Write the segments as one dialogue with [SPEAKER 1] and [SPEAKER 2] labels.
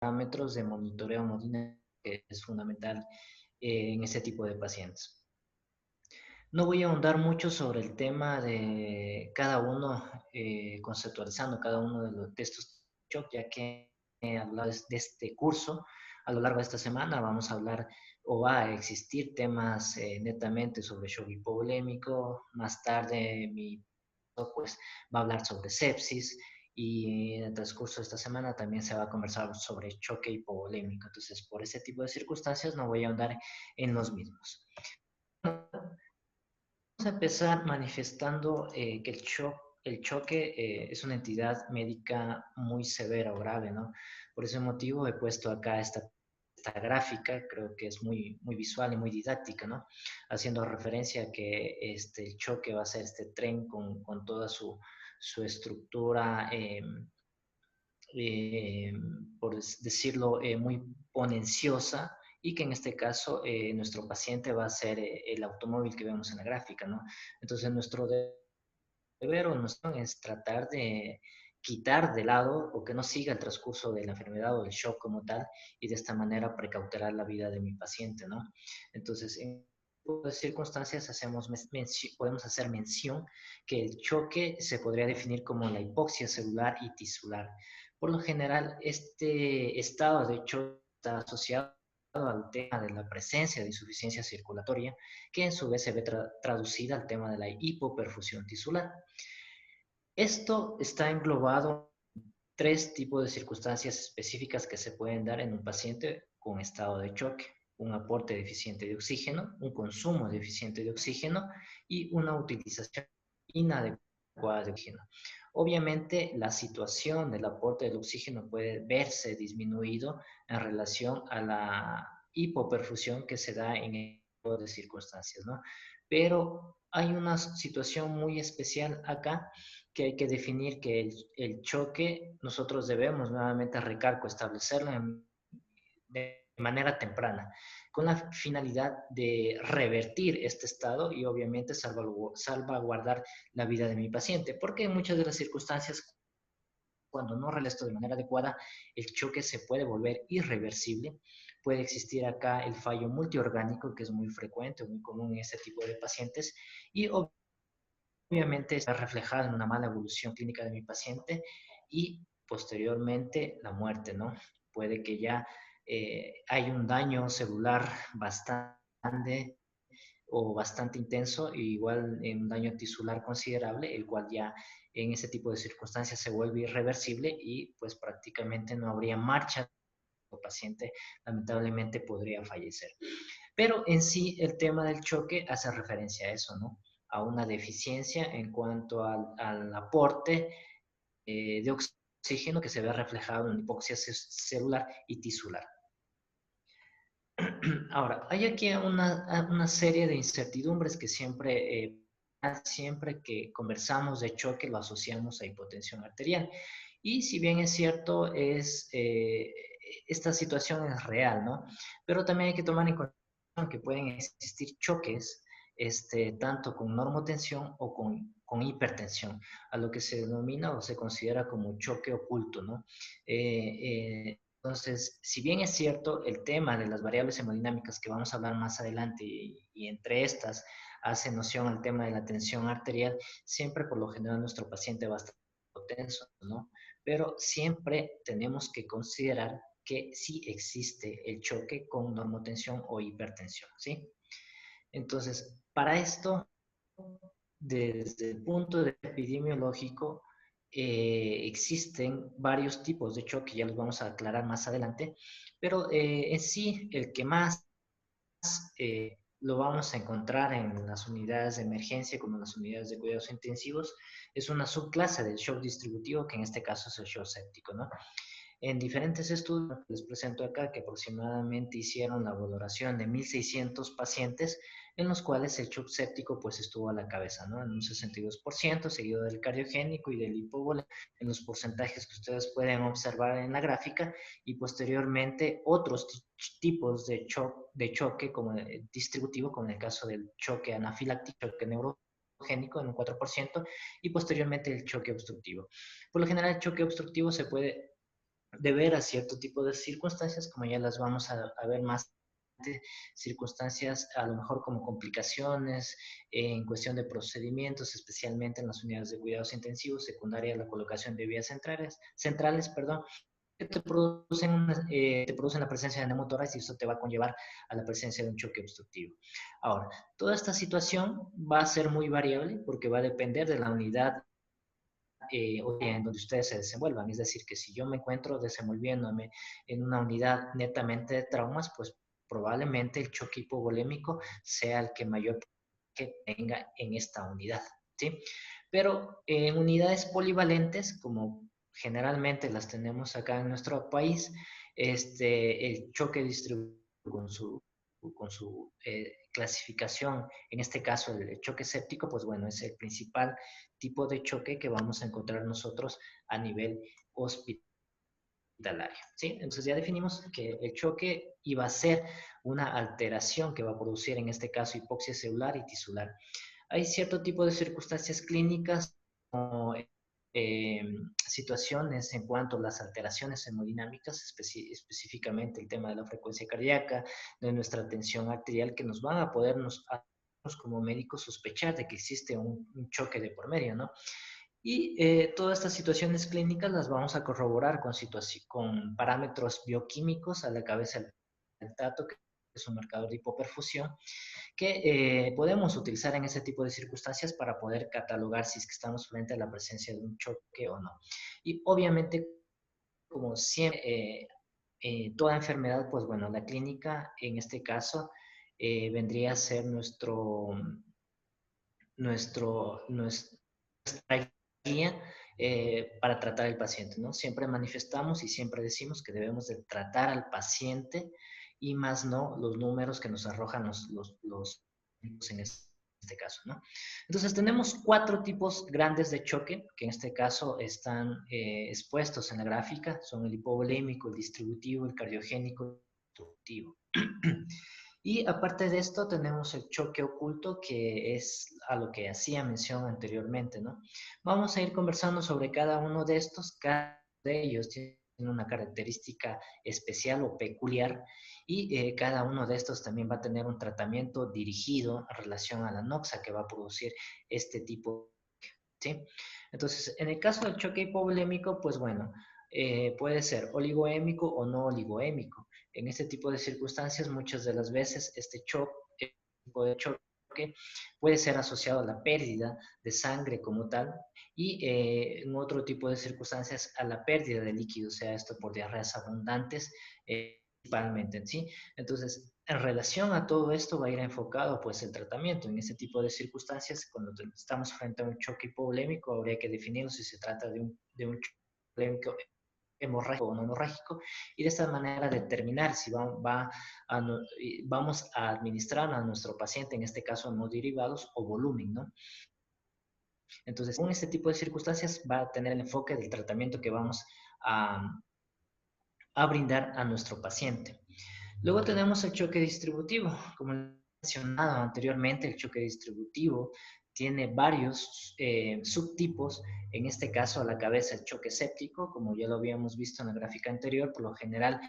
[SPEAKER 1] parámetros de monitoreo hemodinámico que es fundamental en este tipo de pacientes. No voy a ahondar mucho sobre el tema de cada uno, conceptualizando cada uno de estos shock, ya que a lo largo de este curso, a lo largo de esta semana, vamos a hablar o va a existir temas netamente sobre shock hipovolémico. Más tarde mi pues va a hablar sobre sepsis y en el transcurso de esta semana también se va a conversar sobre choque hipovolémico. Entonces, por ese tipo de circunstancias no voy a ahondar en los mismos. Vamos a empezar manifestando que el choque es una entidad médica muy severa o grave, ¿no? Por ese motivo he puesto acá esta gráfica, creo que es muy visual y muy didáctica, ¿no? Haciendo referencia a que el choque va a ser este tren con toda su estructura, eh, por decirlo, muy ponenciosa, y que en este caso nuestro paciente va a ser el automóvil que vemos en la gráfica, ¿no? Entonces nuestro deber o nuestro es tratar de quitar de lado o que no siga el transcurso de la enfermedad o el shock como tal, y de esta manera precautelar la vida de mi paciente, ¿no? Entonces, en circunstancias podemos hacer mención que el choque se podría definir como la hipoxia celular y tisular. Por lo general, este estado de choque está asociado al tema de la presencia de insuficiencia circulatoria, que en su vez se ve traducida al tema de la hipoperfusión tisular. Esto está englobado en tres tipos de circunstancias específicas que se pueden dar en un paciente con estado de choque: un aporte deficiente de oxígeno, un consumo deficiente de oxígeno y una utilización inadecuada de oxígeno. Obviamente, la situación del aporte del oxígeno puede verse disminuido en relación a la hipoperfusión que se da en este tipo de circunstancias, ¿no? Pero hay una situación muy especial acá, que hay que definir que el choque nosotros debemos, nuevamente recalco, establecerlo de manera temprana, con la finalidad de revertir este estado y obviamente salvaguardar la vida de mi paciente, porque en muchas de las circunstancias, cuando no realizo de manera adecuada, el choque se puede volver irreversible. Puede existir acá el fallo multiorgánico, que es muy frecuente, muy común en este tipo de pacientes, y obviamente está reflejado en una mala evolución clínica de mi paciente y posteriormente la muerte, ¿no? Puede que ya hay un daño celular bastante o bastante intenso, e igual en un daño tisular considerable, el cual ya en ese tipo de circunstancias se vuelve irreversible y pues prácticamente no habría marcha. El paciente lamentablemente podría fallecer. Pero en sí el tema del choque hace referencia a eso, ¿no? A una deficiencia en cuanto al aporte de oxígeno que se ve reflejado en hipoxia celular y tisular. Ahora, hay aquí una serie de incertidumbres que siempre que conversamos de choque lo asociamos a hipotensión arterial. Y si bien es cierto, esta situación es real, ¿no? Pero también hay que tomar en cuenta que pueden existir choques, tanto con normotensión o con hipertensión, a lo que se denomina o se considera como choque oculto, ¿no? Entonces, si bien es cierto, el tema de las variables hemodinámicas que vamos a hablar más adelante y entre estas hace noción al tema de la tensión arterial, siempre por lo general nuestro paciente va a estar tenso, ¿no? Pero siempre tenemos que considerar que sí existe el choque con normotensión o hipertensión, ¿sí? Entonces, para esto, desde el punto de epidemiológico, existen varios tipos de choque, ya los vamos a aclarar más adelante, pero en sí el que más lo vamos a encontrar en las unidades de emergencia como en las unidades de cuidados intensivos, es una subclase del shock distributivo, que en este caso es el shock séptico, ¿no? En diferentes estudios que les presento acá, que aproximadamente hicieron la valoración de 1.600 pacientes, en los cuales el shock séptico pues estuvo a la cabeza, ¿no? En un 62%, seguido del cardiogénico y del hipovolémico, en los porcentajes que ustedes pueden observar en la gráfica, y posteriormente otros tipos de choque como distributivo, como en el caso del choque anafiláctico, choque neurogénico en un 4%, y posteriormente el choque obstructivo. Por lo general, el choque obstructivo se puede de ver a cierto tipo de circunstancias, como ya las vamos a ver más adelante, circunstancias a lo mejor como complicaciones en cuestión de procedimientos, especialmente en las unidades de cuidados intensivos, secundaria, la colocación de vías centrales, perdón, que te producen la presencia de neumotórax y eso te va a conllevar a la presencia de un choque obstructivo. Ahora, toda esta situación va a ser muy variable porque va a depender de la unidad en donde ustedes se desenvuelvan. Es decir, que si yo me encuentro desenvolviéndome en una unidad netamente de traumas, pues probablemente el choque hipovolémico sea el que mayor que tenga en esta unidad, ¿sí? Pero en unidades polivalentes, como generalmente las tenemos acá en nuestro país, el choque distribuido con su clasificación, en este caso el choque séptico, pues bueno, es el principal tipo de choque que vamos a encontrar nosotros a nivel hospitalario. ¿Sí? Entonces ya definimos que el choque iba a ser una alteración que va a producir en este caso hipoxia celular y tisular. Hay cierto tipo de circunstancias clínicas como eh, situaciones en cuanto a las alteraciones hemodinámicas, específicamente el tema de la frecuencia cardíaca, de nuestra tensión arterial, que nos van a podernos como médicos sospechar de que existe un choque de por medio, ¿no? Y todas estas situaciones clínicas las vamos a corroborar con parámetros bioquímicos a la cabeza del tato, que es un marcador de hipoperfusión, que podemos utilizar en ese tipo de circunstancias para poder catalogar si es que estamos frente a la presencia de un choque o no. Y obviamente, como siempre, toda enfermedad, pues bueno, la clínica en este caso vendría a ser nuestra guía para tratar al paciente, ¿no? Siempre manifestamos y siempre decimos que debemos de tratar al paciente y más no los números que nos arrojan los en este caso, ¿no? Entonces tenemos 4 tipos grandes de choque, que en este caso están expuestos en la gráfica, son el hipovolémico, el distributivo, el cardiogénico, el obstructivo. Y aparte de esto tenemos el choque oculto, que es a lo que hacía mención anteriormente, ¿no? Vamos a ir conversando sobre cada uno de estos. Cada de ellos tiene una característica especial o peculiar y cada uno de estos también va a tener un tratamiento dirigido en relación a la noxa que va a producir este tipo, ¿sí? Entonces, en el caso del choque hipovolémico, pues bueno, puede ser oligoémico o no oligoémico. En este tipo de circunstancias, muchas de las veces este tipo de choque puede ser asociado a la pérdida de sangre como tal y en otro tipo de circunstancias a la pérdida de líquido, o sea, esto por diarreas abundantes principalmente, ¿sí? Entonces, en relación a todo esto va a ir enfocado pues el tratamiento. En ese tipo de circunstancias, cuando estamos frente a un choque hipovolémico, habría que definir si se trata de un choque hipovolémico hemorrágico o no hemorrágico, y de esta manera determinar si vamos a administrar a nuestro paciente, en este caso hemoderivados o volumen, ¿no? Entonces, con este tipo de circunstancias va a tener el enfoque del tratamiento que vamos a brindar a nuestro paciente. Luego tenemos el choque distributivo. Como he mencionado anteriormente, el choque distributivo tiene varios subtipos. En este caso, a la cabeza el choque séptico, como ya lo habíamos visto en la gráfica anterior, por lo general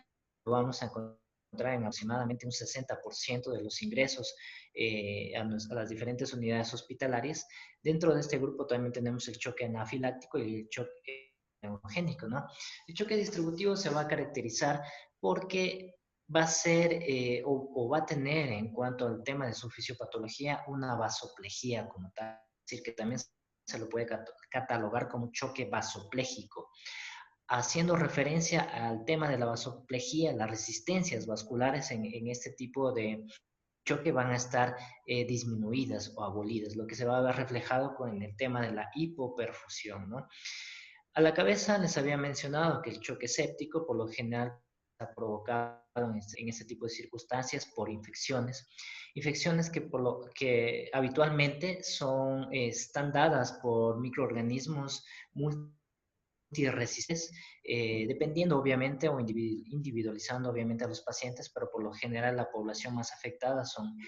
[SPEAKER 1] lo vamos a encontrar en aproximadamente un 60% de los ingresos a las diferentes unidades hospitalarias. Dentro de este grupo también tenemos el choque anafiláctico y el choque neumogénico, ¿no? El choque distributivo se va a caracterizar porque va a ser o va a tener en cuanto al tema de su fisiopatología una vasoplejía como tal, es decir, que también se lo puede catalogar como choque vasopléjico. Haciendo referencia al tema de la vasoplejía, las resistencias vasculares en este tipo de choque van a estar disminuidas o abolidas, lo que se va a ver reflejado con el tema de la hipoperfusión, ¿no? A la cabeza les había mencionado que el choque séptico por lo general está provocado en este tipo de circunstancias por infecciones, infecciones que habitualmente están dadas por microorganismos multiresistentes, dependiendo obviamente o individualizando obviamente a los pacientes, pero por lo general la población más afectada son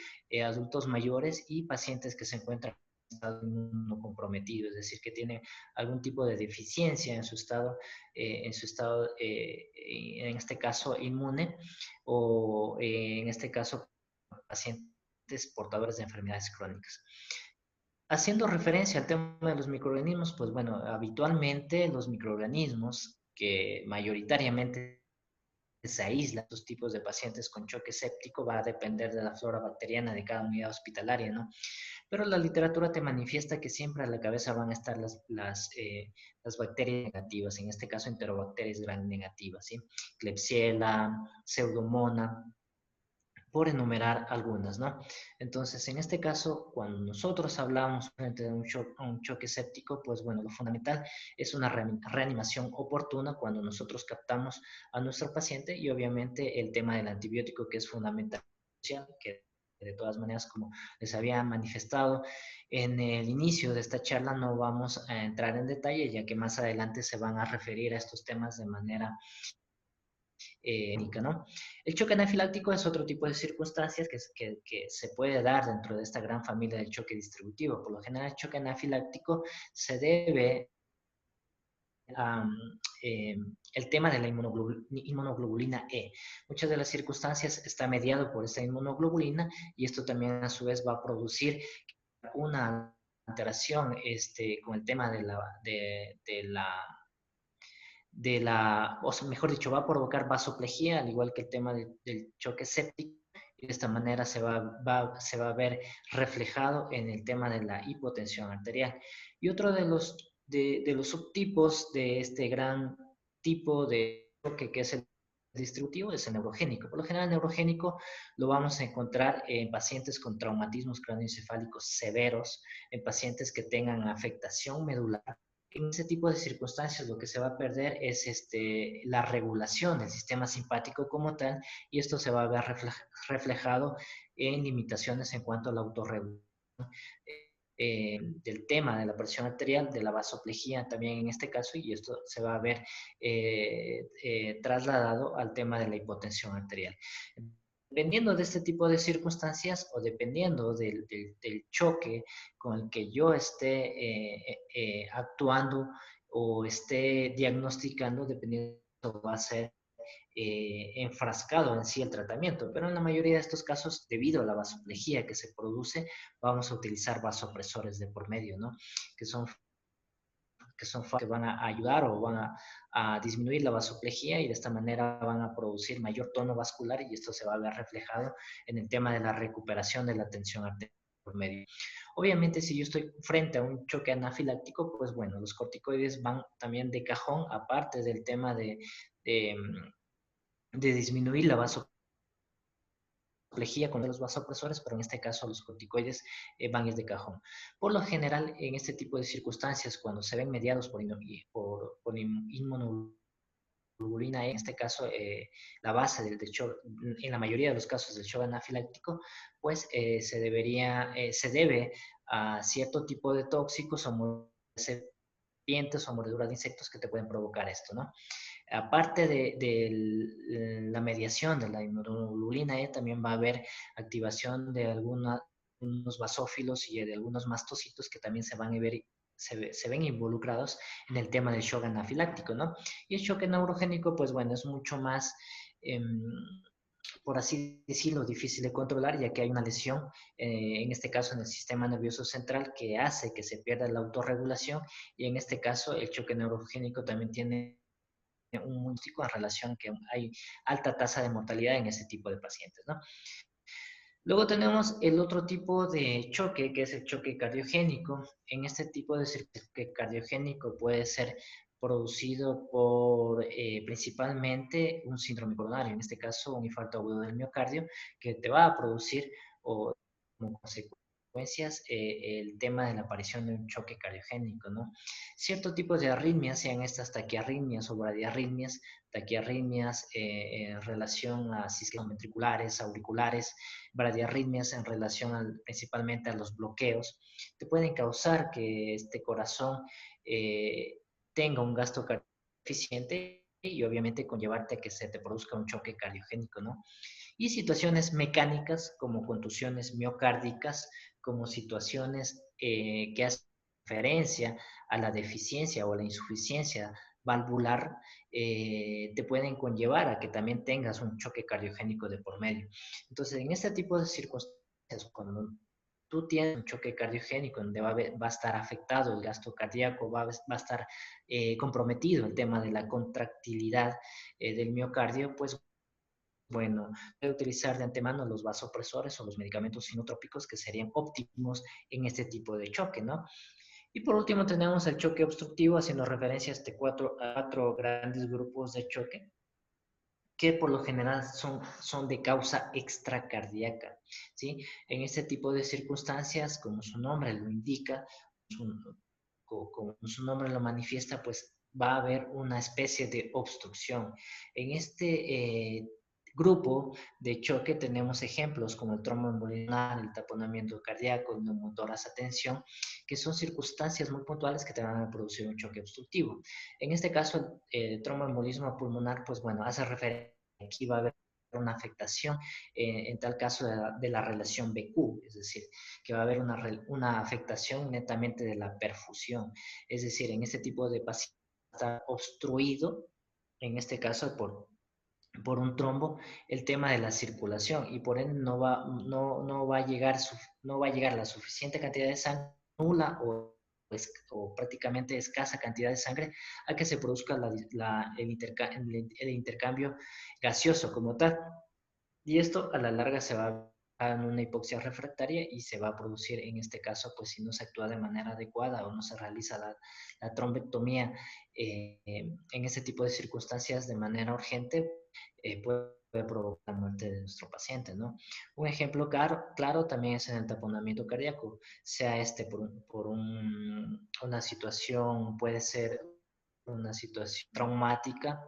[SPEAKER 1] adultos mayores y pacientes que se encuentran estado inmunocomprometido, es decir, que tiene algún tipo de deficiencia en este caso inmune, o en este caso pacientes portadores de enfermedades crónicas. Haciendo referencia al tema de los microorganismos, pues bueno, habitualmente los microorganismos que mayoritariamente se aíslan estos tipos de pacientes con choque séptico va a depender de la flora bacteriana de cada unidad hospitalaria, ¿no? Pero la literatura te manifiesta que siempre a la cabeza van a estar las bacterias negativas, en este caso enterobacterias gram negativas, ¿sí? Klebsiella, Pseudomonas, por enumerar algunas, ¿no? Entonces, en este caso, cuando nosotros hablamos frente a un choque séptico, pues bueno, lo fundamental es una reanimación oportuna cuando nosotros captamos a nuestro paciente y obviamente el tema del antibiótico que es fundamental, que de todas maneras, como les había manifestado en el inicio de esta charla, no vamos a entrar en detalle, ya que más adelante se van a referir a estos temas de manera ¿no? El choque anafiláctico es otro tipo de circunstancias que se puede dar dentro de esta gran familia del choque distributivo. Por lo general, el choque anafiláctico se debe a el tema de la inmunoglobulina E. Muchas de las circunstancias está mediado por esta inmunoglobulina y esto también a su vez va a producir una alteración con el tema o sea, mejor dicho, va a provocar vasoplejía, al igual que el tema del choque séptico, y de esta manera se va a ver reflejado en el tema de la hipotensión arterial. Y otro de los subtipos de este gran tipo de choque que es el distributivo es el neurogénico. Por lo general, el neurogénico lo vamos a encontrar en pacientes con traumatismos cráneoencefálicos severos, en pacientes que tengan afectación medular. En ese tipo de circunstancias lo que se va a perder es la regulación del sistema simpático como tal, y esto se va a ver reflejado en limitaciones en cuanto a la autorregulación del tema de la presión arterial, de la vasoplejía también en este caso, y esto se va a ver trasladado al tema de la hipotensión arterial. Dependiendo de este tipo de circunstancias o dependiendo del choque con el que yo esté actuando o esté diagnosticando, dependiendo va a ser enfrascado en sí el tratamiento, pero en la mayoría de estos casos, debido a la vasoplejía que se produce, vamos a utilizar vasopresores de por medio, ¿no? Que son que van a ayudar o van a disminuir la vasoplejía y de esta manera van a producir mayor tono vascular y esto se va a ver reflejado en el tema de la recuperación de la tensión arterial por medio. Obviamente, si yo estoy frente a un choque anafiláctico, pues bueno, los corticoides van también de cajón, aparte del tema de, de disminuir la vasoplejía con los vasopresores, pero en este caso los corticoides van es de cajón. Por lo general, en este tipo de circunstancias, cuando se ven mediados por inmunoglobulina, en este caso la base del shock, en la mayoría de los casos del shock anafiláctico, pues se debe a cierto tipo de tóxicos o serpientes o mordeduras de insectos que te pueden provocar esto, ¿no? Aparte de la mediación de la inmunoglobulina E, también va a haber activación de algunos basófilos y de algunos mastocitos que también se ven involucrados en el tema del shock anafiláctico, ¿no? Y el shock neurogénico, pues bueno, es mucho más, por así decirlo, difícil de controlar, ya que hay una lesión, en este caso en el sistema nervioso central, que hace que se pierda la autorregulación, y en este caso el choque neurogénico también tiene un múltiplo en relación que hay alta tasa de mortalidad en ese tipo de pacientes, ¿no? Luego tenemos el otro tipo de choque, que es el choque cardiogénico. En este tipo de choque cardiogénico puede ser producido por principalmente un síndrome coronario, en este caso un infarto agudo del miocardio, que te va a producir o como consecuencias el tema de la aparición de un choque cardiogénico, ¿no? Cierto tipo de arritmias, sean estas taquiarritmias o bradiarritmias, taquiarritmias en relación a sistemas ventriculares, auriculares, bradiarritmias en relación principalmente a los bloqueos, te pueden causar que este corazón tenga un gasto cardíaco eficiente y obviamente conllevarte a que se te produzca un choque cardiogénico, ¿no? Y situaciones mecánicas como contusiones miocárdicas, como situaciones que hacen referencia a la deficiencia o la insuficiencia valvular, te pueden conllevar a que también tengas un choque cardiogénico de por medio. Entonces, en este tipo de circunstancias, cuando tú tienes un choque cardiogénico donde va a estar afectado el gasto cardíaco, va a estar comprometido el tema de la contractilidad del miocardio, pues bueno, puede utilizar de antemano los vasopresores o los medicamentos sinotrópicos que serían óptimos en este tipo de choque, ¿no? Y por último tenemos el choque obstructivo, haciendo referencia a este cuatro grandes grupos de choque que por lo general son de causa extracardíaca, ¿sí? En este tipo de circunstancias, como su nombre lo indica, como su nombre lo manifiesta, pues va a haber una especie de obstrucción. En este grupo de choque tenemos ejemplos como el tromboembolismo, el taponamiento cardíaco, el neumotórax a tensión, que son circunstancias muy puntuales que te van a producir un choque obstructivo. En este caso, el tromboembolismo pulmonar, pues bueno, hace referencia a que aquí va a haber una afectación en tal caso de la relación BQ, es decir, que va a haber una afectación netamente de la perfusión, es decir, en este tipo de paciente está obstruido, en este caso por un trombo, el tema de la circulación y por ende no va a llegar, no va a llegar la suficiente cantidad de sangre nula o prácticamente escasa cantidad de sangre a que se produzca el intercambio gaseoso como tal. Y esto a la larga se va a en una hipoxia refractaria y se va a producir en este caso, pues si no se actúa de manera adecuada o no se realiza la trombectomía en este tipo de circunstancias de manera urgente, puede provocar la muerte de nuestro paciente, ¿no? Un ejemplo claro también es en el taponamiento cardíaco, sea este una situación, puede ser una situación traumática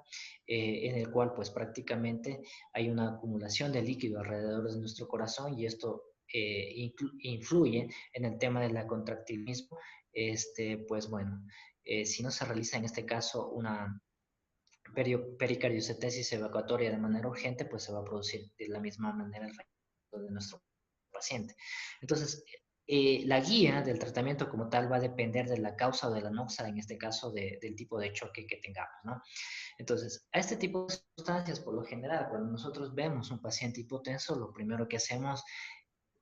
[SPEAKER 1] en el cual pues prácticamente hay una acumulación de líquido alrededor de nuestro corazón y esto influye en el tema de la contractilismo. Pues bueno, si no se realiza en este caso una pericardiocetesis evacuatoria de manera urgente, pues se va a producir de la misma manera el resto de nuestro paciente. Entonces, la guía del tratamiento como tal va a depender de la causa o de la noxa, en este caso del tipo de choque que tengamos, ¿no? Entonces, a este tipo de circunstancias, por lo general, cuando nosotros vemos un paciente hipotenso, lo primero que hacemos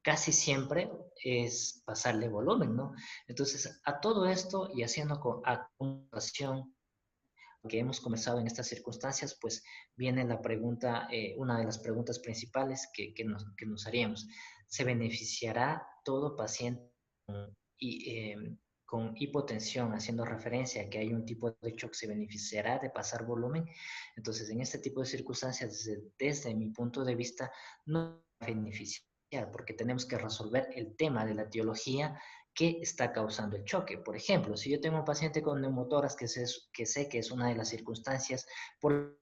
[SPEAKER 1] casi siempre es pasarle volumen, ¿no? Entonces, a todo esto y haciendo acumulación que hemos conversado en estas circunstancias, pues viene la pregunta, una de las preguntas principales que nos haríamos. ¿Se beneficiará todo paciente y, con hipotensión, haciendo referencia a que hay un tipo de hecho que se beneficiará de pasar volumen? Entonces, en este tipo de circunstancias, desde mi punto de vista, no beneficia porque tenemos que resolver el tema de la etiología que está causando el choque. Por ejemplo, si yo tengo un paciente con neumotórax que sé que es una de las circunstancias por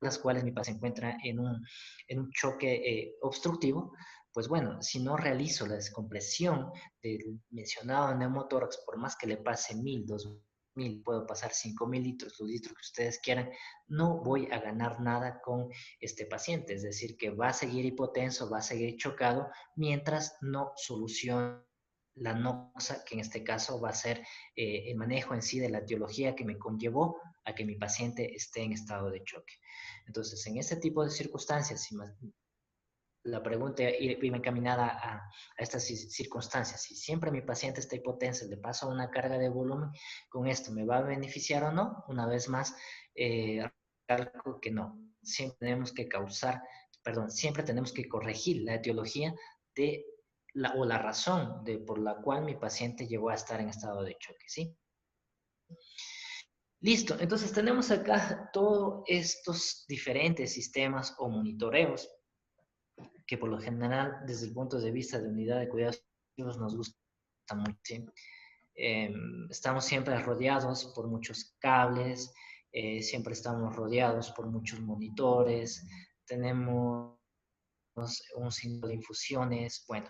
[SPEAKER 1] las cuales mi paciente se encuentra en un choque obstructivo, pues bueno, si no realizo la descompresión del mencionado neumotórax, por más que le pase 1000, 2000, puedo pasar 5000 litros, los litros que ustedes quieran, no voy a ganar nada con este paciente. Es decir, que va a seguir hipotenso, va a seguir chocado, mientras no solucione la noxa, que en este caso va a ser el manejo en sí de la etiología que me conllevó a que mi paciente esté en estado de choque. Entonces, en este tipo de circunstancias, si la pregunta iba encaminada a estas circunstancias, si siempre mi paciente está hipotenso, le paso una carga de volumen, con esto me va a beneficiar o no, una vez más, algo que no, siempre tenemos que siempre tenemos que corregir la etiología de o la razón por la cual mi paciente llegó a estar en estado de choque, ¿sí? Listo, entonces tenemos acá todos estos diferentes sistemas o monitoreos que por lo general desde el punto de vista de unidad de cuidados nos gusta mucho. ¿Sí? Estamos siempre rodeados por muchos cables, siempre estamos rodeados por muchos monitores, tenemos un signo de infusiones, bueno.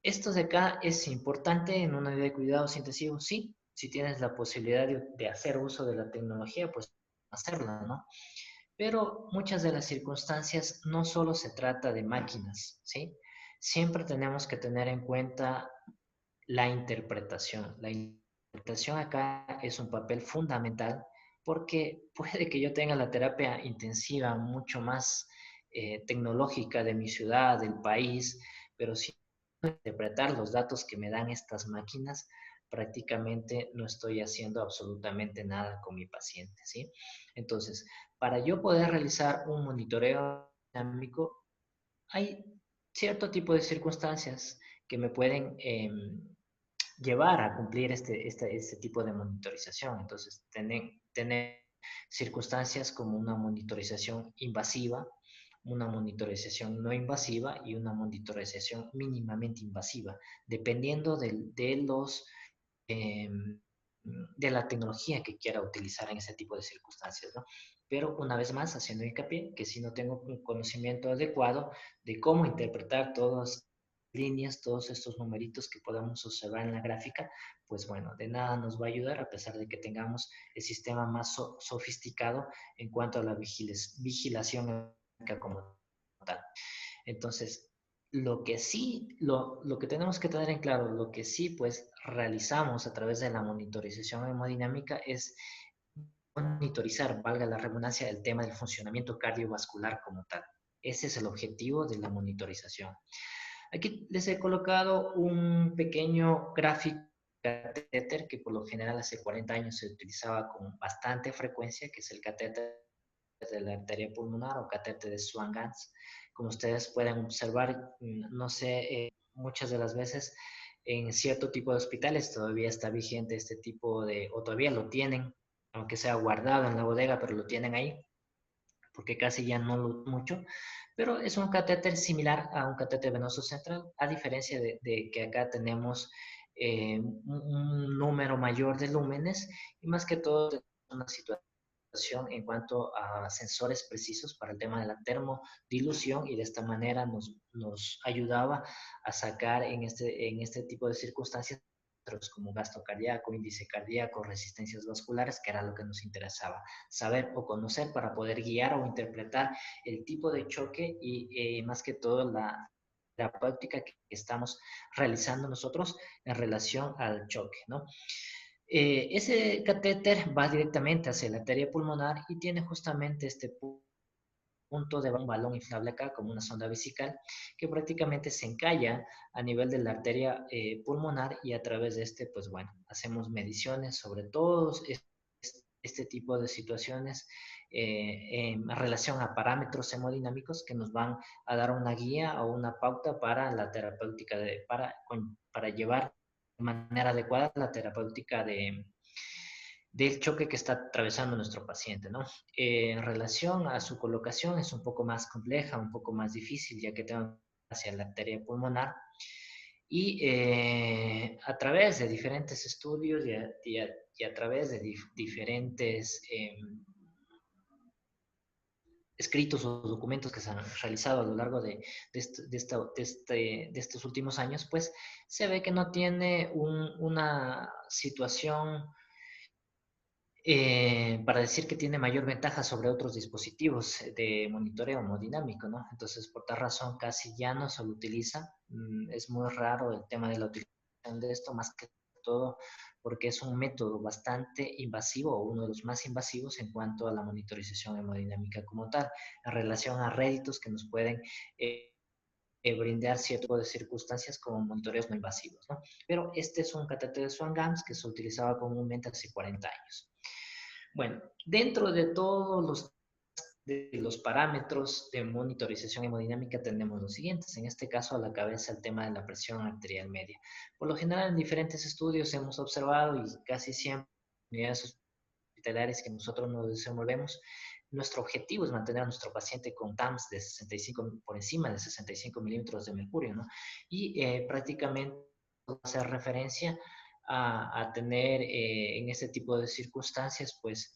[SPEAKER 1] Esto de acá es importante en una unidad de cuidados intensivos, sí. Si tienes la posibilidad de hacer uso de la tecnología, pues hacerla, ¿no? Pero muchas de las circunstancias no solo se trata de máquinas, ¿sí? Siempre tenemos que tener en cuenta la interpretación. La interpretación acá es un papel fundamental porque puede que yo tenga la terapia intensiva mucho más tecnológica de mi ciudad, del país, pero si no interpretar los datos que me dan estas máquinas, prácticamente no estoy haciendo absolutamente nada con mi paciente, ¿sí? Entonces, para yo poder realizar un monitoreo dinámico, hay cierto tipo de circunstancias que me pueden llevar a cumplir este tipo de monitorización. Entonces, tener circunstancias como una monitorización invasiva, una monitorización no invasiva y una monitorización mínimamente invasiva, dependiendo eh, de la tecnología que quiera utilizar en ese tipo de circunstancias, ¿no? Pero una vez más, haciendo hincapié que si no tengo un conocimiento adecuado de cómo interpretar todas líneas, todos estos numeritos que podemos observar en la gráfica, pues bueno, de nada nos va a ayudar a pesar de que tengamos el sistema más sofisticado en cuanto a la vigilación como tal. Entonces, lo que tenemos que tener en claro, lo que sí pues realizamos a través de la monitorización hemodinámica es monitorizar, valga la redundancia, el tema del funcionamiento cardiovascular como tal. Ese es el objetivo de la monitorización. Aquí les he colocado un pequeño gráfico catéter que por lo general hace 40 años se utilizaba con bastante frecuencia, que es el catéter de la arteria pulmonar o catéter de Swan-Ganz. Como ustedes pueden observar, no sé, muchas de las veces en cierto tipo de hospitales todavía está vigente este tipo de, o todavía lo tienen, aunque sea guardado en la bodega, pero lo tienen ahí, porque casi ya no lo mucho, pero es un catéter similar a un catéter venoso central, a diferencia de que acá tenemos un número mayor de lúmenes y más que todo una situación en cuanto a sensores precisos para el tema de la termodilución y de esta manera nos ayudaba a sacar en este tipo de circunstancias como gasto cardíaco, índice cardíaco, resistencias vasculares, que era lo que nos interesaba saber o conocer para poder guiar o interpretar el tipo de choque y más que todo la terapéutica que estamos realizando nosotros en relación al choque, ¿no? Ese catéter va directamente hacia la arteria pulmonar y tiene justamente este punto de un balón inflable acá, como una sonda vesical, que prácticamente se encalla a nivel de la arteria pulmonar y a través de este, pues bueno, hacemos mediciones sobre todos este tipo de situaciones en relación a parámetros hemodinámicos que nos van a dar una guía o una pauta para la terapéutica, para llevar de manera adecuada la terapéutica del choque que está atravesando nuestro paciente, ¿no? En relación a su colocación es un poco más compleja, un poco más difícil, ya que tengo hacia la arteria pulmonar y a través de diferentes estudios y a través de diferentes escritos o documentos que se han realizado a lo largo de estos últimos años, pues se ve que no tiene una situación para decir que tiene mayor ventaja sobre otros dispositivos de monitoreo hemodinámico, ¿no? Entonces, por tal razón, casi ya no se lo utiliza. Es muy raro el tema de la utilización de esto, más que todo porque es un método bastante invasivo o uno de los más invasivos en cuanto a la monitorización hemodinámica como tal, en relación a réditos que nos pueden brindar cierto de circunstancias como monitoreos no invasivos, ¿no? Pero este es un catéter de Swan-Ganz que se utilizaba comúnmente hace 40 años. Bueno, dentro de los parámetros de monitorización hemodinámica tenemos los siguientes. En este caso, a la cabeza el tema de la presión arterial media. Por lo general, en diferentes estudios hemos observado y casi siempre en unidades hospitalarias que nosotros nos desenvolvemos, nuestro objetivo es mantener a nuestro paciente con TAMS de 65, por encima de 65 milímetros de mercurio, ¿no? Y prácticamente hacer referencia a tener en este tipo de circunstancias, pues,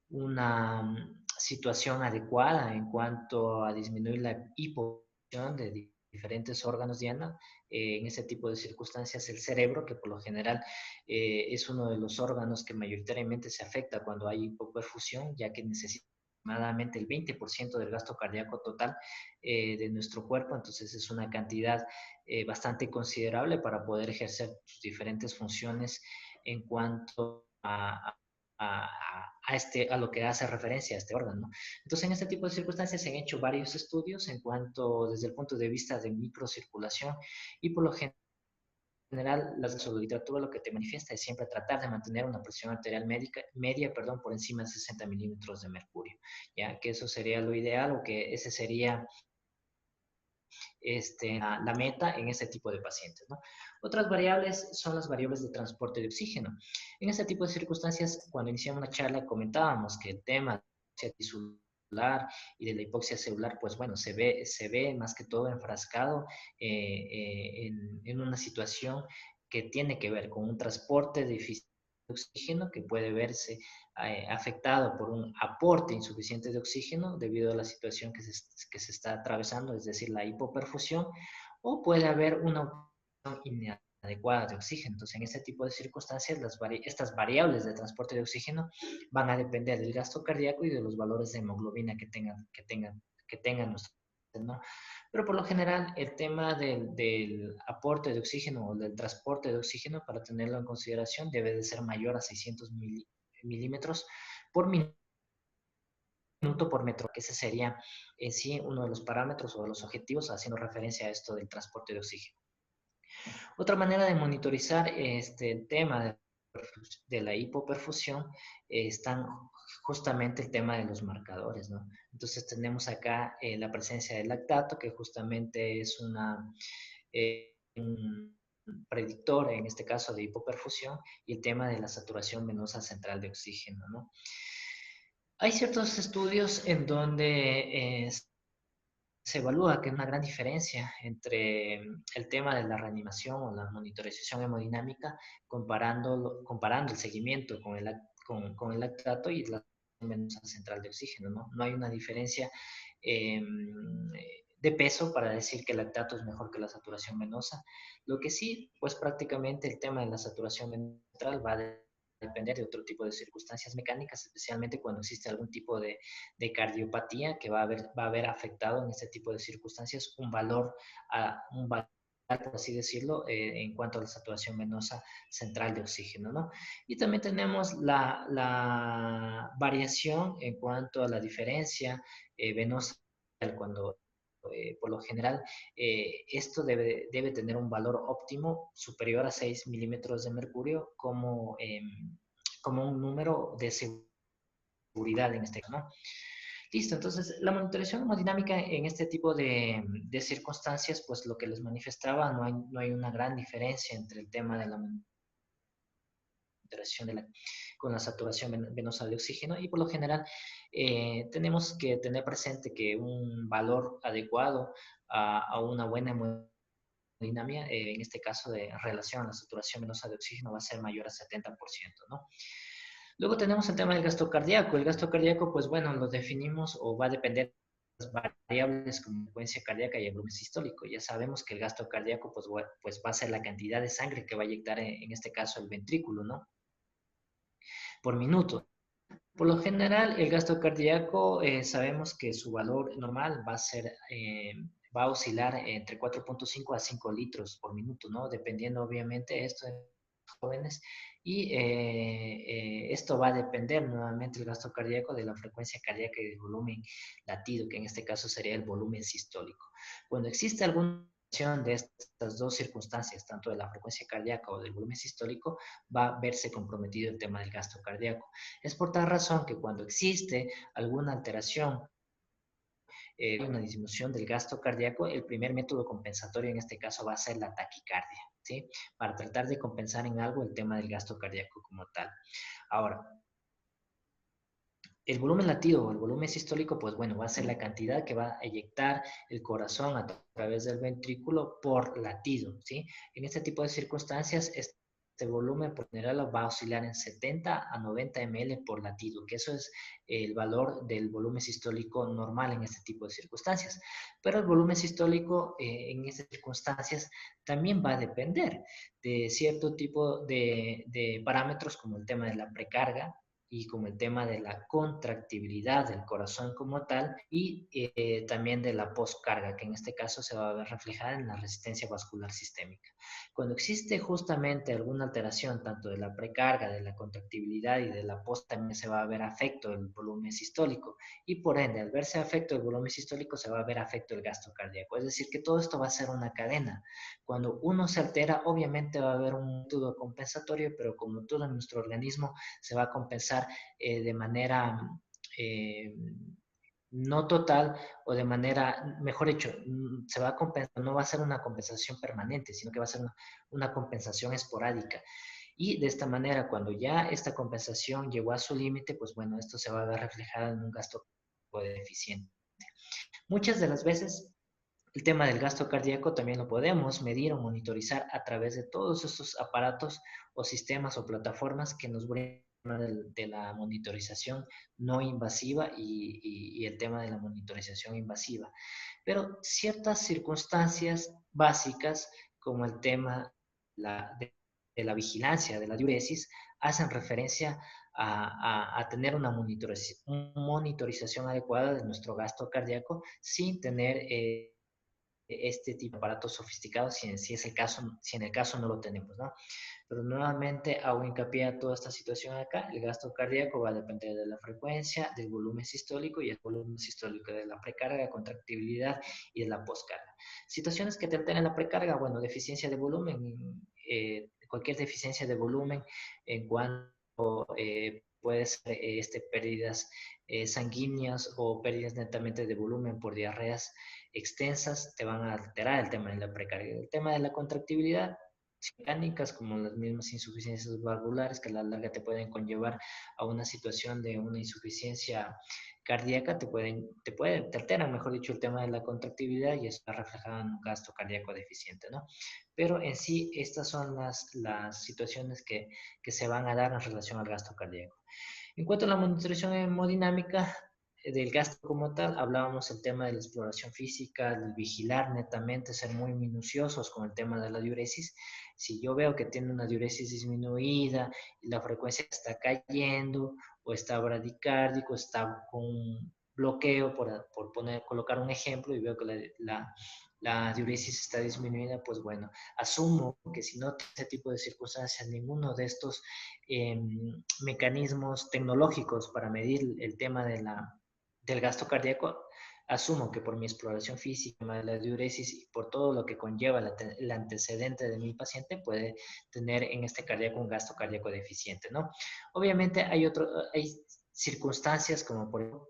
[SPEAKER 1] una situación adecuada en cuanto a disminuir la hipotensión de diferentes órganos, Diana. En ese tipo de circunstancias, el cerebro, que por lo general es uno de los órganos que mayoritariamente se afecta cuando hay hipoperfusión, ya que necesita aproximadamente el 20% del gasto cardíaco total de nuestro cuerpo, entonces es una cantidad bastante considerable para poder ejercer sus diferentes funciones en cuanto a lo que hace referencia a este órgano, ¿no? Entonces, en este tipo de circunstancias se han hecho varios estudios en cuanto, desde el punto de vista de microcirculación, y por lo general, la literatura lo que te manifiesta es siempre tratar de mantener una presión arterial media, por encima de 60 milímetros de mercurio, ya que eso sería lo ideal, o que ese sería la meta en este tipo de pacientes, ¿no? Otras variables son las variables de transporte de oxígeno. En este tipo de circunstancias, cuando iniciamos la charla, comentábamos que el tema de la tisular y de la hipoxia celular, pues bueno, se ve más que todo enfrascado en una situación que tiene que ver con un transporte difícil de oxígeno, que puede verse afectado por un aporte insuficiente de oxígeno debido a la situación que se está atravesando, es decir, la hipoperfusión, o puede haber una inadecuada de oxígeno. Entonces, en este tipo de circunstancias, estas variables de transporte de oxígeno van a depender del gasto cardíaco y de los valores de hemoglobina que tengan nuestros, ¿no? Pero por lo general, el tema del aporte de oxígeno o del transporte de oxígeno, para tenerlo en consideración, debe de ser mayor a 600 milímetros por minuto por metro, que ese sería en sí uno de los parámetros o de los objetivos, haciendo referencia a esto del transporte de oxígeno. Otra manera de monitorizar este tema de la hipoperfusión están justamente el tema de los marcadores, ¿no? Entonces tenemos acá la presencia del lactato, que justamente es un predictor, en este caso de hipoperfusión, y el tema de la saturación venosa central de oxígeno, ¿no? Hay ciertos estudios en donde se evalúa que hay una gran diferencia entre el tema de la reanimación o la monitorización hemodinámica, comparando el seguimiento con el lactato y la venosa central de oxígeno, ¿no? No hay una diferencia eh, de peso para decir que el lactato es mejor que la saturación venosa. Lo que sí, pues prácticamente el tema de la saturación venosa va a depender de otro tipo de circunstancias mecánicas, especialmente cuando existe algún tipo de cardiopatía que va a haber afectado en este tipo de circunstancias un valor, por así decirlo, en cuanto a la saturación venosa central de oxígeno, ¿no? Y también tenemos la variación en cuanto a la diferencia venosa cuando por lo general, esto debe tener un valor óptimo superior a 6 milímetros de mercurio como un número de seguridad en este caso, ¿no? Listo, entonces la monitorización hemodinámica en este tipo de circunstancias, pues lo que les manifestaba, no hay una gran diferencia entre el tema de la monitorización con la saturación venosa de oxígeno, y por lo general tenemos que tener presente que un valor adecuado a una buena hemodinámica, en este caso de relación a la saturación venosa de oxígeno, va a ser mayor a 70%, ¿no? Luego tenemos el tema del gasto cardíaco. El gasto cardíaco, pues bueno, lo definimos o va a depender de las variables como frecuencia cardíaca y el volumen sistólico. Ya sabemos que el gasto cardíaco, pues va a ser la cantidad de sangre que va a inyectar, en este caso, el ventrículo, ¿no? Por minuto. Por lo general, el gasto cardíaco, sabemos que su valor normal va a oscilar entre 4.5 a 5 litros por minuto, ¿no? Dependiendo, obviamente, esto de jóvenes, y esto va a depender nuevamente el gasto cardíaco de la frecuencia cardíaca y del volumen latido, que en este caso sería el volumen sistólico. Cuando existe alguna de estas dos circunstancias, tanto de la frecuencia cardíaca o del volumen sistólico, va a verse comprometido el tema del gasto cardíaco. Es por tal razón que cuando existe alguna alteración, una disminución del gasto cardíaco, el primer método compensatorio en este caso va a ser la taquicardia, ¿sí? Para tratar de compensar en algo el tema del gasto cardíaco como tal. Ahora, el volumen latido o el volumen sistólico, pues bueno, va a ser la cantidad que va a eyectar el corazón a través del ventrículo por latido, ¿sí? En este tipo de circunstancias, este volumen por general va a oscilar en 70 a 90 ml por latido, que eso es el valor del volumen sistólico normal en este tipo de circunstancias. Pero el volumen sistólico en estas circunstancias también va a depender de cierto tipo de parámetros como el tema de la precarga, y como el tema de la contractibilidad del corazón como tal y también de la postcarga, que en este caso se va a ver reflejada en la resistencia vascular sistémica. Cuando existe justamente alguna alteración tanto de la precarga, de la contractibilidad y de la post, también se va a ver afecto el volumen sistólico y por ende al verse afecto el volumen sistólico se va a ver afecto el gasto cardíaco. Es decir, que todo esto va a ser una cadena. Cuando uno se altera, obviamente va a haber un método compensatorio, pero como todo en nuestro organismo se va a compensar de manera eh, no total o de manera, mejor dicho, se va a compensar, no va a ser una compensación permanente, sino que va a ser una compensación esporádica. Y de esta manera, cuando ya esta compensación llegó a su límite, pues bueno, esto se va a ver reflejado en un gasto deficiente. Muchas de las veces el tema del gasto cardíaco también lo podemos medir o monitorizar a través de todos estos aparatos o sistemas o plataformas que nos brindan de la monitorización no invasiva y el tema de la monitorización invasiva. Pero ciertas circunstancias básicas, como el tema de la vigilancia, de la diuresis, hacen referencia a tener una monitorización adecuada de nuestro gasto cardíaco sin tener este tipo de aparatos sofisticados si es el caso, si en el caso no lo tenemos, ¿no? Pero nuevamente hago hincapié a toda esta situación acá. El gasto cardíaco va a depender de la frecuencia, del volumen sistólico y el volumen sistólico de la precarga, contractibilidad y de la postcarga. Situaciones que te alteren la precarga, bueno, deficiencia de volumen, cualquier deficiencia de volumen en cuanto puede ser pérdidas sanguíneas o pérdidas netamente de volumen por diarreas extensas, te van a alterar el tema de la precarga. El tema de la contractibilidad, mecánicas como las mismas insuficiencias valvulares que a la larga te pueden conllevar a una situación de una insuficiencia cardíaca, te alteran, mejor dicho, el tema de la contractibilidad y eso está reflejado en un gasto cardíaco deficiente, ¿no? Pero en sí, estas son las situaciones que se van a dar en relación al gasto cardíaco. En cuanto a la monitorización hemodinámica del gasto como tal, hablábamos el tema de la exploración física, del vigilar netamente, ser muy minuciosos con el tema de la diuresis. Si yo veo que tiene una diuresis disminuida y la frecuencia está cayendo o está bradicárdico, está con bloqueo, colocar un ejemplo, y veo que la diuresis está disminuida, pues bueno, asumo que si no tiene ese tipo de circunstancias, ninguno de estos mecanismos tecnológicos para medir el tema del gasto cardíaco, asumo que por mi exploración física de la diuresis y por todo lo que conlleva el antecedente de mi paciente, puede tener en este cardíaco un gasto cardíaco deficiente, ¿no? Obviamente hay circunstancias como por ejemplo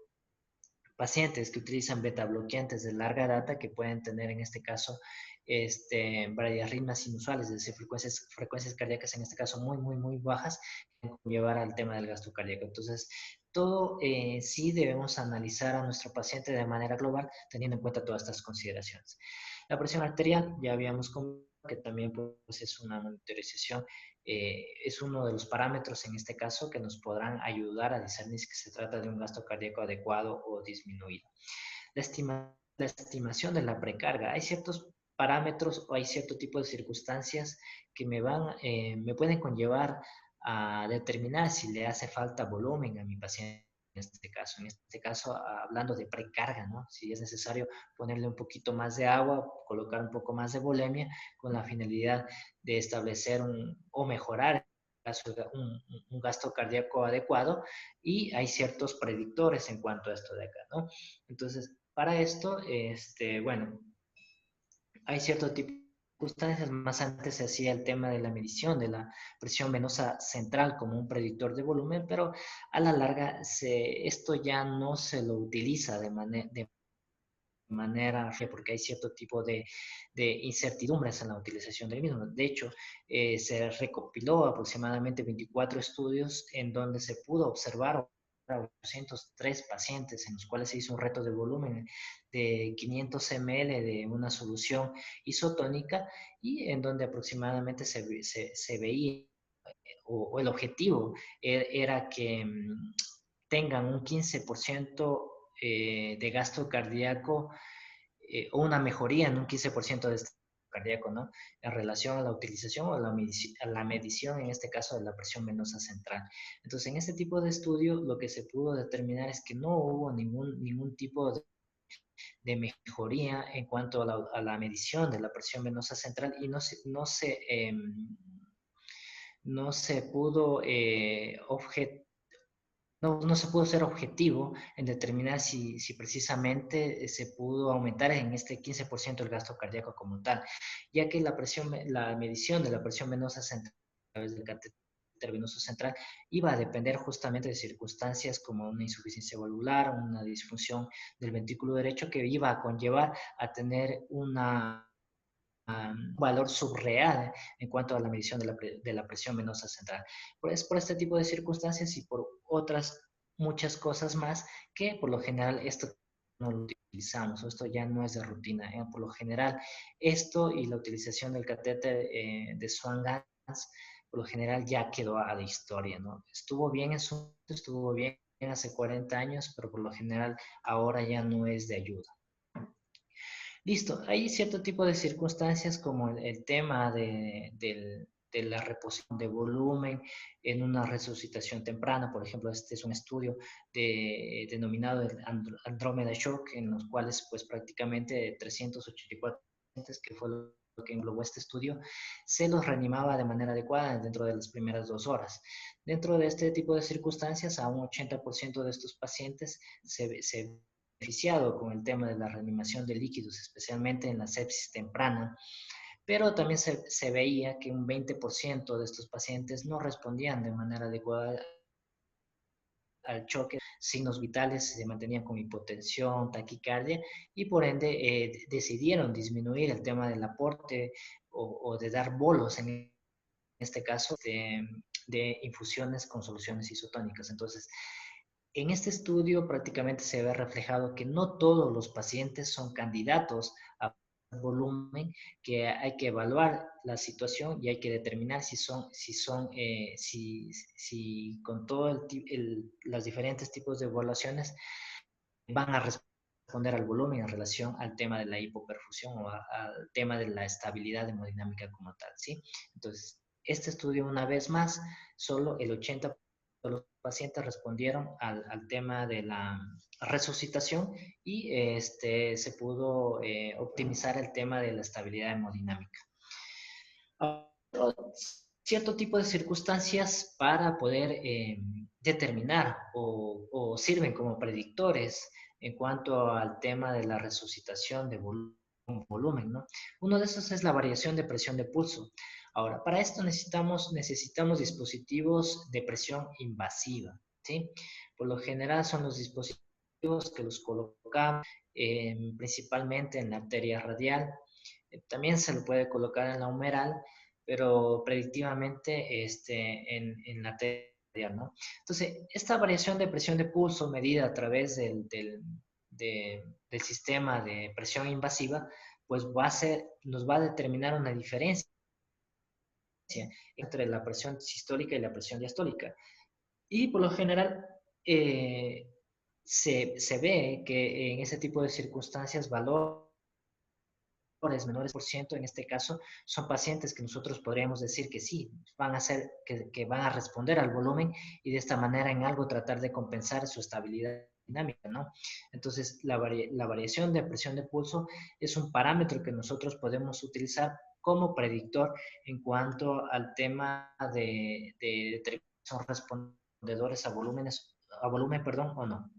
[SPEAKER 1] pacientes que utilizan beta bloqueantes de larga data que pueden tener en este caso bradiarritmias inusuales, es decir, frecuencias cardíacas en este caso muy bajas, que pueden llevar al tema del gasto cardíaco. Entonces, todo sí debemos analizar a nuestro paciente de manera global, teniendo en cuenta todas estas consideraciones. La presión arterial, ya habíamos comentado que también pues, es una monitorización, es uno de los parámetros en este caso que nos podrán ayudar a discernir si se trata de un gasto cardíaco adecuado o disminuido. La estimación de la precarga. Hay ciertos parámetros o hay cierto tipo de circunstancias que me pueden conllevar a determinar si le hace falta volumen a mi paciente en este caso hablando de precarga, ¿no? Si es necesario ponerle un poquito más de agua, colocar un poco más de volemia con la finalidad de establecer o mejorar un gasto cardíaco adecuado y hay ciertos predictores en cuanto a esto de acá, ¿no? Entonces, para esto, bueno, hay cierto tipo de circunstancias. Más antes se hacía el tema de la medición de la presión venosa central como un predictor de volumen, pero a la larga esto ya no se lo utiliza de manera, porque hay cierto tipo de incertidumbres en la utilización del mismo. De hecho, se recopiló aproximadamente 24 estudios en donde se pudo observar a 803 pacientes en los cuales se hizo un reto de volumen de 500 ml de una solución isotónica y en donde aproximadamente se veía o el objetivo era que tengan un 15% de gasto cardíaco o una mejoría en un 15% de gasto cardíaco, ¿no? En relación a la utilización o a la medición, en este caso, de la presión venosa central. Entonces, en este tipo de estudio, lo que se pudo determinar es que no hubo ningún tipo de mejoría en cuanto a la medición de la presión venosa central y no se pudo no se pudo ser objetivo en determinar si precisamente se pudo aumentar en este 15% el gasto cardíaco como tal, ya que la medición de la presión venosa central a través del catéter venoso central iba a depender justamente de circunstancias como una insuficiencia valvular, una disfunción del ventrículo derecho que iba a conllevar a tener un valor subreal en cuanto a la medición de la presión venosa central. Es por este tipo de circunstancias y por otras muchas cosas más que por lo general esto no lo utilizamos, o esto ya no es de rutina. Por lo general, esto y la utilización del catéter de Swan-Ganz, por lo general ya quedó a la historia, ¿no? Estuvo bien hace 40 años, pero por lo general ahora ya no es de ayuda. Listo, hay cierto tipo de circunstancias como el tema de la reposición de volumen en una resucitación temprana. Por ejemplo, este es un estudio denominado el Andromeda Shock, en los cuales pues prácticamente 384 pacientes, que fue lo que englobó este estudio, se los reanimaba de manera adecuada dentro de las primeras 2 horas. Dentro de este tipo de circunstancias, a un 80% de estos pacientes se beneficiado con el tema de la reanimación de líquidos, especialmente en la sepsis temprana, pero también se veía que un 20% de estos pacientes no respondían de manera adecuada al choque, signos vitales se mantenían con hipotensión, taquicardia y por ende decidieron disminuir el tema del aporte o de dar bolos en este caso de infusiones con soluciones isotónicas. Entonces, en este estudio prácticamente se ve reflejado que no todos los pacientes son candidatos a volumen, que hay que evaluar la situación y hay que determinar si con todos los diferentes tipos de evaluaciones van a responder al volumen en relación al tema de la hipoperfusión o al tema de la estabilidad hemodinámica como tal, ¿sí? Entonces, este estudio, una vez más, solo el 80% de los pacientes respondieron al tema de la resucitación y se pudo optimizar el tema de la estabilidad hemodinámica. Cierto tipo de circunstancias para poder determinar o sirven como predictores en cuanto al tema de la resucitación de volumen, ¿no? Uno de esos es la variación de presión de pulso. Ahora, para esto necesitamos dispositivos de presión invasiva, ¿sí? Por lo general son los dispositivos que los colocamos principalmente en la arteria radial. También se lo puede colocar en la humeral, pero predictivamente en la arteria, ¿no? Entonces, esta variación de presión de pulso medida a través del sistema de presión invasiva, pues nos va a determinar una diferencia entre la presión sistólica y la presión diastólica. Y por lo general se ve que en ese tipo de circunstancias valores menores por ciento, en este caso, son pacientes que nosotros podríamos decir que sí, van a ser, que van a responder al volumen y de esta manera en algo tratar de compensar su estabilidad dinámica, ¿no? Entonces, la variación de presión de pulso es un parámetro que nosotros podemos utilizar como predictor en cuanto al tema de son respondedores a volumen, perdón, o no.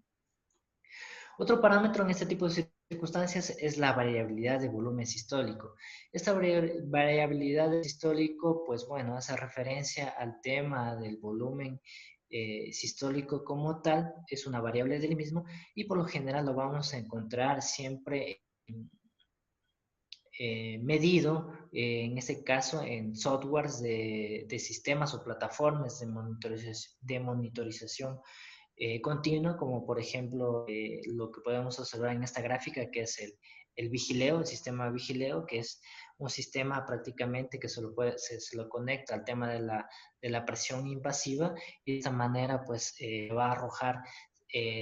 [SPEAKER 1] Otro parámetro en este tipo de circunstancias es la variabilidad de volumen sistólico. Esta variabilidad sistólico, pues bueno, hace referencia al tema del volumen sistólico como tal, es una variable del mismo y por lo general lo vamos a encontrar siempre medido, en este caso en softwares de sistemas o plataformas de monitorización continua, como por ejemplo lo que podemos observar en esta gráfica, que es el vigileo, el sistema vigileo, que es un sistema prácticamente que se lo conecta al tema de la presión invasiva, y de esta manera pues va a arrojar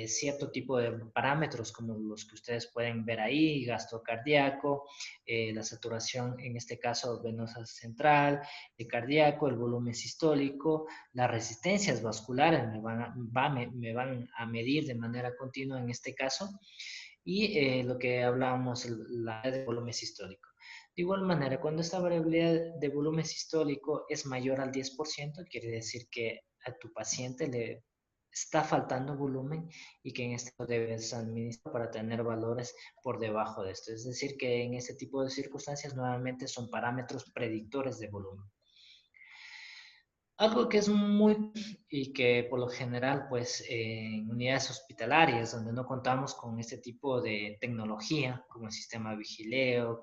[SPEAKER 1] cierto tipo de parámetros como los que ustedes pueden ver ahí: gasto cardíaco, la saturación, en este caso venosa central, el cardíaco, el volumen sistólico, las resistencias vasculares me van a medir de manera continua en este caso, y lo que hablábamos, la de volumen sistólico. De igual manera, cuando esta variabilidad de volumen sistólico es mayor al 10%, quiere decir que a tu paciente le está faltando volumen y que en esto debes administrar para tener valores por debajo de esto. Es decir, que en este tipo de circunstancias nuevamente son parámetros predictores de volumen. Algo que es muy y que por lo general, pues en unidades hospitalarias donde no contamos con este tipo de tecnología, como el sistema Vigileo,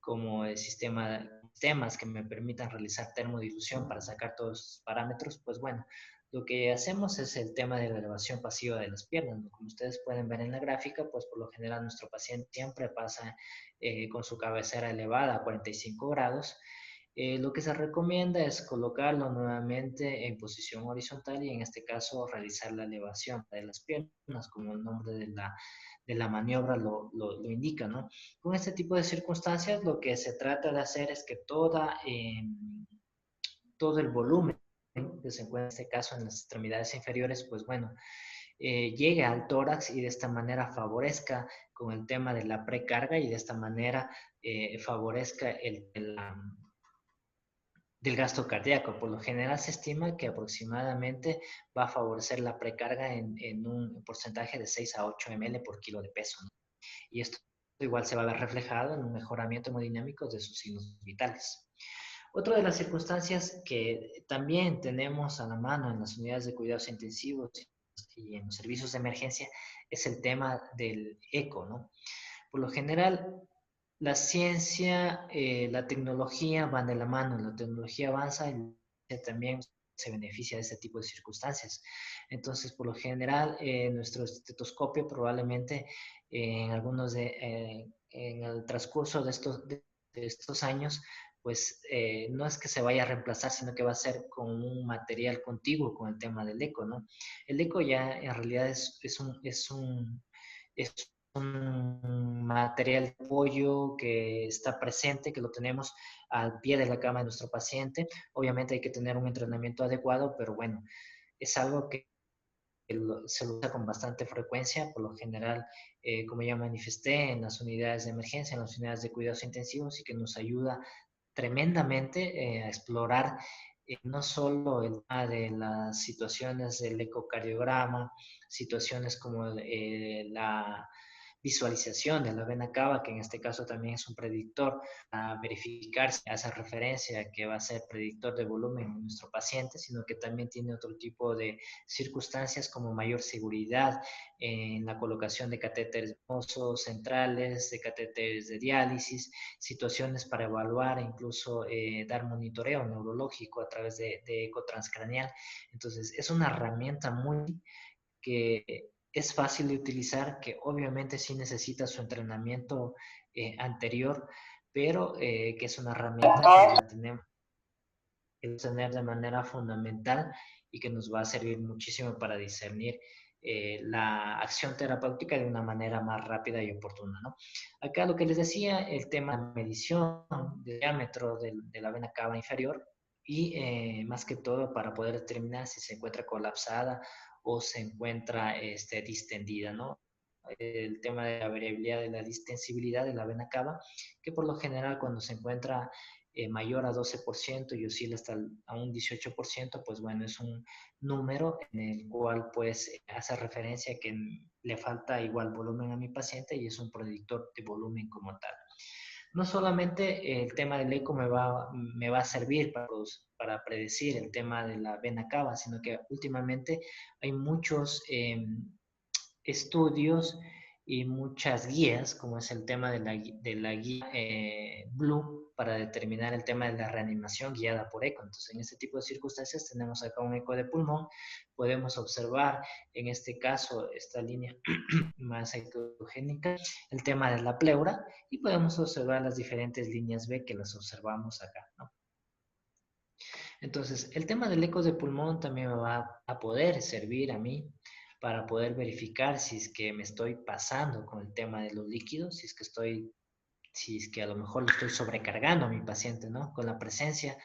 [SPEAKER 1] como el sistemas que me permitan realizar termodilución para sacar todos estos parámetros, pues bueno, lo que hacemos es el tema de la elevación pasiva de las piernas, ¿no? Como ustedes pueden ver en la gráfica, pues por lo general nuestro paciente siempre pasa con su cabecera elevada a 45 grados. Lo que se recomienda es colocarlo nuevamente en posición horizontal y en este caso realizar la elevación de las piernas, como el nombre de la maniobra lo indica, ¿no? Con este tipo de circunstancias lo que se trata de hacer es que todo el volumen que se encuentra en este caso en las extremidades inferiores, pues bueno, llegue al tórax y de esta manera favorezca con el tema de la precarga, y de esta manera favorezca del gasto cardíaco. Por lo general se estima que aproximadamente va a favorecer la precarga en un porcentaje de 6 a 8 ml por kilo de peso, ¿no? Y esto igual se va a ver reflejado en un mejoramiento hemodinámico de sus signos vitales. Otra de las circunstancias que también tenemos a la mano en las unidades de cuidados intensivos y en los servicios de emergencia es el tema del eco, ¿no? Por lo general, la ciencia, la tecnología van de la mano, la tecnología avanza y la ciencia también se beneficia de este tipo de circunstancias. Entonces, por lo general, nuestro estetoscopio probablemente en el transcurso de estos años, pues no es que se vaya a reemplazar, sino que va a ser con un material contiguo con el tema del eco, ¿no? El eco ya en realidad es un material de apoyo que está presente, que lo tenemos al pie de la cama de nuestro paciente. Obviamente hay que tener un entrenamiento adecuado, pero bueno, es algo que se lo usa con bastante frecuencia. Por lo general, como ya manifesté, en las unidades de emergencia, en las unidades de cuidados intensivos, y que nos ayuda tremendamente a explorar no solo el tema de las situaciones del ecocardiograma, situaciones como la visualización de la vena cava, que en este caso también es un predictor a verificar si hace referencia a que va a ser predictor de volumen en nuestro paciente, sino que también tiene otro tipo de circunstancias como mayor seguridad en la colocación de catéteres venosos centrales, de catéteres de diálisis, situaciones para evaluar e incluso dar monitoreo neurológico a través de eco transcraneal. Entonces, es una herramienta muy que es fácil de utilizar, que obviamente sí necesita su entrenamiento anterior, pero que es una herramienta que la tenemos que tener de manera fundamental y que nos va a servir muchísimo para discernir la acción terapéutica de una manera más rápida y oportuna, ¿no? Acá lo que les decía, el tema de medición del diámetro de la vena cava inferior, y más que todo para poder determinar si se encuentra colapsada o se encuentra distendida, ¿no? El tema de la variabilidad de la distensibilidad de la vena cava, que por lo general cuando se encuentra mayor a 12% y oscila hasta a un 18%, pues bueno, es un número en el cual pues hace referencia a que le falta igual volumen a mi paciente y es un predictor de volumen como tal. No solamente el tema del eco me va a servir para predecir el tema de la vena cava, sino que últimamente hay muchos estudios y muchas guías, como es el tema de la guía Blue, para determinar el tema de la reanimación guiada por eco. Entonces, en este tipo de circunstancias tenemos acá un eco de pulmón, podemos observar en este caso esta línea más ecogénica, el tema de la pleura, y podemos observar las diferentes líneas B que las observamos acá, ¿no? Entonces, el tema del eco de pulmón también me va a poder servir a mí para poder verificar si es que me estoy pasando con el tema de los líquidos, si es que a lo mejor lo estoy sobrecargando a mi paciente, ¿no? Con la presencia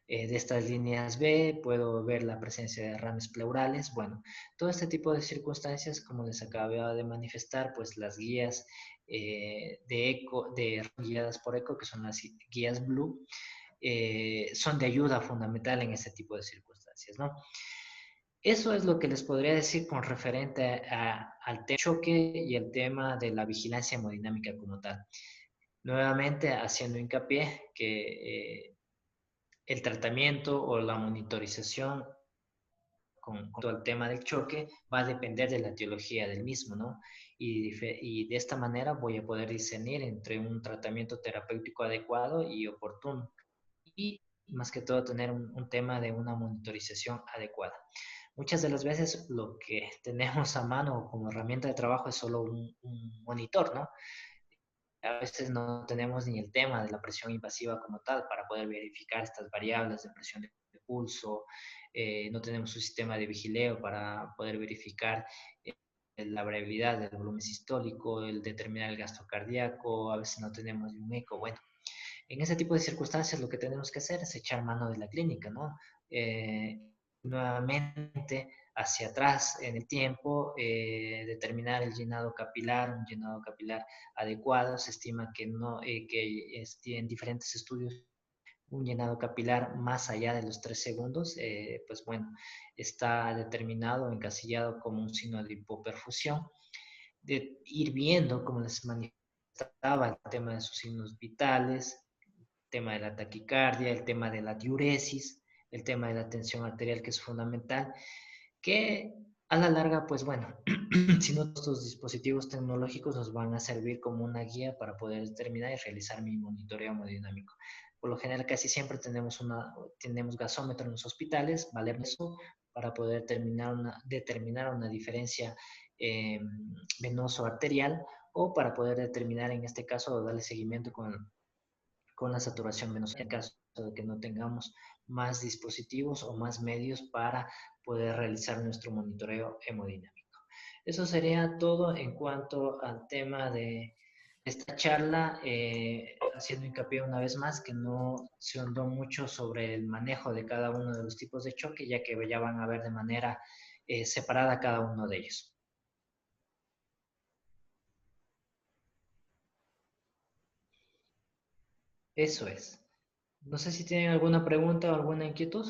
[SPEAKER 1] de estas líneas B, puedo ver la presencia de derrames pleurales. Bueno, todo este tipo de circunstancias, como les acababa de manifestar, pues las guías de eco, guiadas por eco, que son las guías Blue, son de ayuda fundamental en ese tipo de circunstancias, ¿no? Eso es lo que les podría decir con referente al tema choque y el tema de la vigilancia hemodinámica como tal. Nuevamente, haciendo hincapié que el tratamiento o la monitorización con todo el tema del choque va a depender de la etiología del mismo, ¿no? Y de esta manera voy a poder discernir entre un tratamiento terapéutico adecuado y oportuno. Y más que todo tener un tema de una monitorización adecuada. Muchas de las veces lo que tenemos a mano como herramienta de trabajo es solo un monitor, ¿no? A veces no tenemos ni el tema de la presión invasiva como tal para poder verificar estas variables de presión de pulso, no tenemos un sistema de vigileo para poder verificar la variabilidad del volumen sistólico, el determinar el gasto cardíaco, a veces no tenemos un eco. Bueno, en ese tipo de circunstancias lo que tenemos que hacer es echar mano de la clínica, ¿no? Eh, nuevamente hacia atrás en el tiempo, determinar el llenado capilar, un llenado capilar adecuado. Se estima que, no, que en diferentes estudios un llenado capilar más allá de los 3 segundos, pues bueno, está determinado, encasillado como un signo de hipoperfusión. De ir viendo, como les manifestaba, el tema de sus signos vitales, tema de la taquicardia, el tema de la diuresis, el tema de la tensión arterial, que es fundamental, que a la larga, pues bueno, si no, estos dispositivos tecnológicos nos van a servir como una guía para poder determinar y realizar mi monitoreo hemodinámico. Por lo general, casi siempre tenemos gasómetro en los hospitales, valer eso para poder determinar una diferencia venoso-arterial o para poder determinar, en este caso, darle seguimiento con la saturación venosa en caso de que no tengamos más dispositivos o más medios para poder realizar nuestro monitoreo hemodinámico. Eso sería todo en cuanto al tema de esta charla, haciendo hincapié una vez más que no se ahondó mucho sobre el manejo de cada uno de los tipos de choque, ya que ya van a ver de manera separada cada uno de ellos. Eso es. No sé si tienen alguna pregunta o alguna inquietud.